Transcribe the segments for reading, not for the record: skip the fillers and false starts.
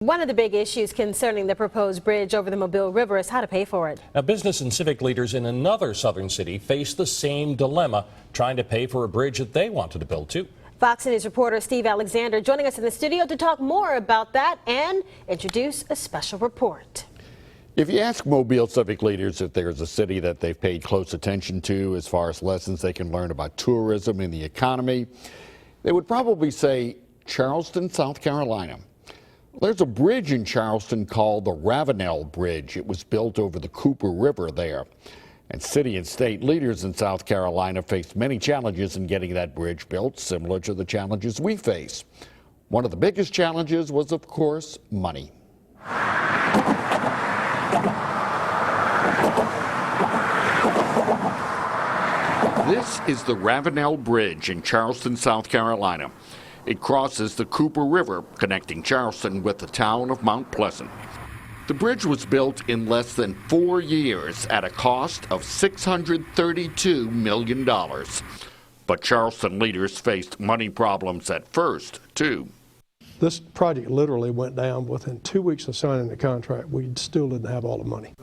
One of the big issues concerning the proposed bridge over the Mobile River is how to pay for it. Now, business and civic leaders in another southern city face the same dilemma, trying to pay for a bridge that they wanted to build too. Fox News reporter Steve Alexander joining us in the studio to talk more about that and introduce a special report. If you ask Mobile civic leaders if there's a city that they've paid close attention to as far as lessons they can learn about tourism and the economy, they would probably say Charleston, South Carolina. There's a bridge in Charleston called the Ravenel Bridge. It was built over the Cooper River there. And city and state leaders in South Carolina faced many challenges in getting that bridge built, similar to the challenges we face. One of the biggest challenges was, of course, money. This is the Ravenel Bridge in Charleston, South Carolina. It crosses the Cooper River, connecting Charleston with the town of Mount Pleasant. The bridge was built in less than 4 years at a cost of $632 million. But Charleston leaders faced money problems at first, too. This project literally went down within 2 weeks of signing the contract. We still didn't have all the money.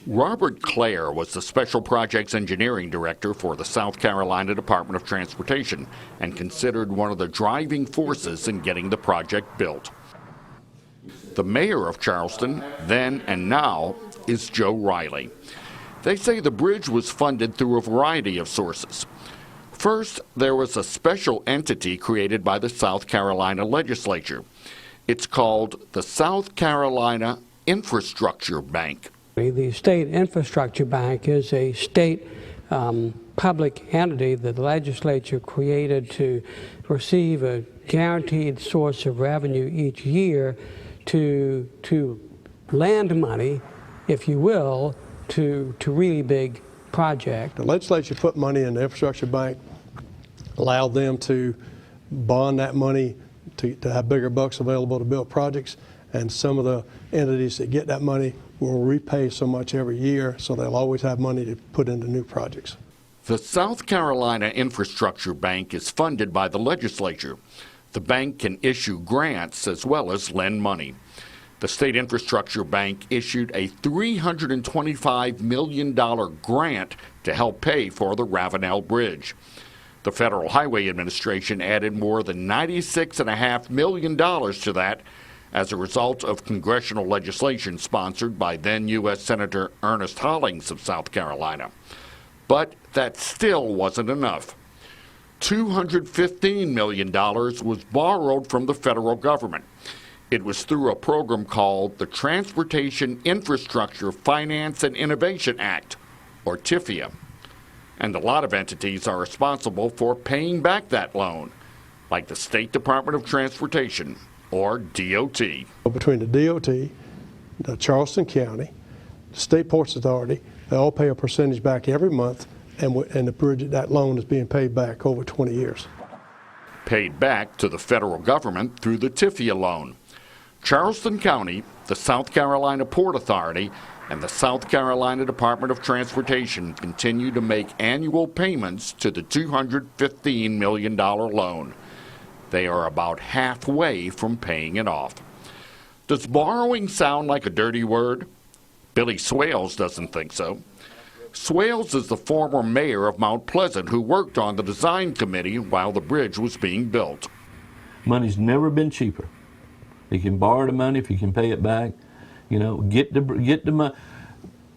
Robert Clare was the Special Projects Engineering Director for the South Carolina Department of Transportation and considered one of the driving forces in getting the project built. The mayor of Charleston, then and now, is Joe Riley. They say the bridge was funded through a variety of sources. First, there was a special entity created by the South Carolina legislature. It's called the South Carolina Infrastructure Bank. The State Infrastructure Bank is a state public entity that the legislature created to receive a guaranteed source of revenue each year to lend money, if you will, to really big projects. The legislature put money in the infrastructure bank, allowed them to bond that money to have bigger bucks available to build projects, and some of the entities that get that money will repay so much every year, so they'll always have money to put into new projects. The South Carolina Infrastructure Bank is funded by the legislature. The bank can issue grants as well as lend money. The State Infrastructure Bank issued a $325 million grant to help pay for the Ravenel Bridge. The Federal Highway Administration added more than $96.5 million to that as a result of congressional legislation sponsored by then U.S. Senator Ernest Hollings of South Carolina. But that still wasn't enough. $215 million was borrowed from the federal government. It was through a program called the Transportation Infrastructure Finance and Innovation Act, or TIFIA. And a lot of entities are responsible for paying back that loan, like the State Department of Transportation, or DOT. Between the DOT, the Charleston County, the State Ports Authority, they all pay a percentage back every month, and the bridge, that loan is being paid back over 20 years. Paid back to the federal government through the TIFIA loan. Charleston County, the South Carolina Port Authority, and the South Carolina Department of Transportation continue to make annual payments to the $215 million loan. They are about halfway from paying it off. Does borrowing sound like a dirty word? Billy Swales doesn't think so. Swales is the former mayor of Mount Pleasant who worked on the design committee while the bridge was being built. Money's never been cheaper. You can borrow the money if you can pay it back. You know, get the money.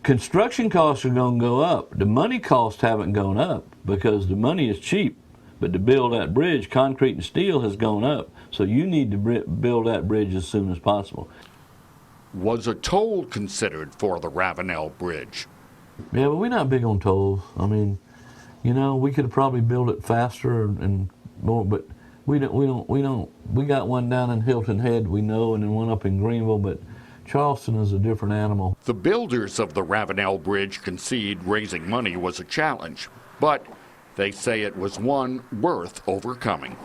Construction costs are going to go up. The money costs haven't gone up because the money is cheap. But to build that bridge, concrete and steel has gone up. So you need to build that bridge as soon as possible. Was a toll considered for the Ravenel Bridge? Yeah, but we're not big on tolls. I mean, you know, we could have probably built it faster and more, but we don't. We got one down in Hilton Head, we know, and then one up in Greenville, but Charleston is a different animal. The builders of the Ravenel Bridge concede raising money was a challenge, but they say it was one worth overcoming.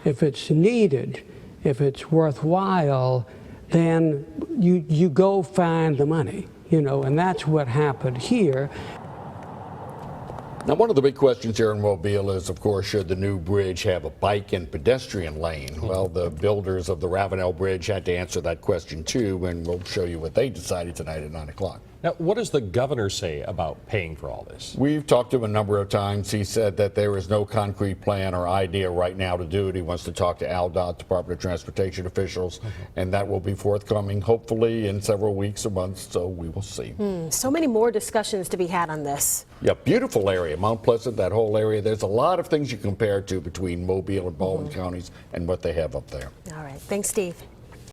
If it's needed, if it's worthwhile, then you go find the money, you know, and that's what happened here. Now, one of the big questions here in Mobile is, of course, should the new bridge have a bike and pedestrian lane? Well, the builders of the Ravenel Bridge had to answer that question too, and we'll show you what they decided tonight at 9 o'clock. Now, what does the governor say about paying for all this? We've talked to him a number of times. He said that there is no concrete plan or idea right now to do it. He wants to talk to AlDOT, Department of Transportation officials, and that will be forthcoming hopefully in several weeks or months, so we will see. So many more discussions to be had on this. Yeah, beautiful area. Mount Pleasant, that whole area. There's a lot of things you compare to between Mobile and Baldwin counties and what they have up there. All right. Thanks, Steve.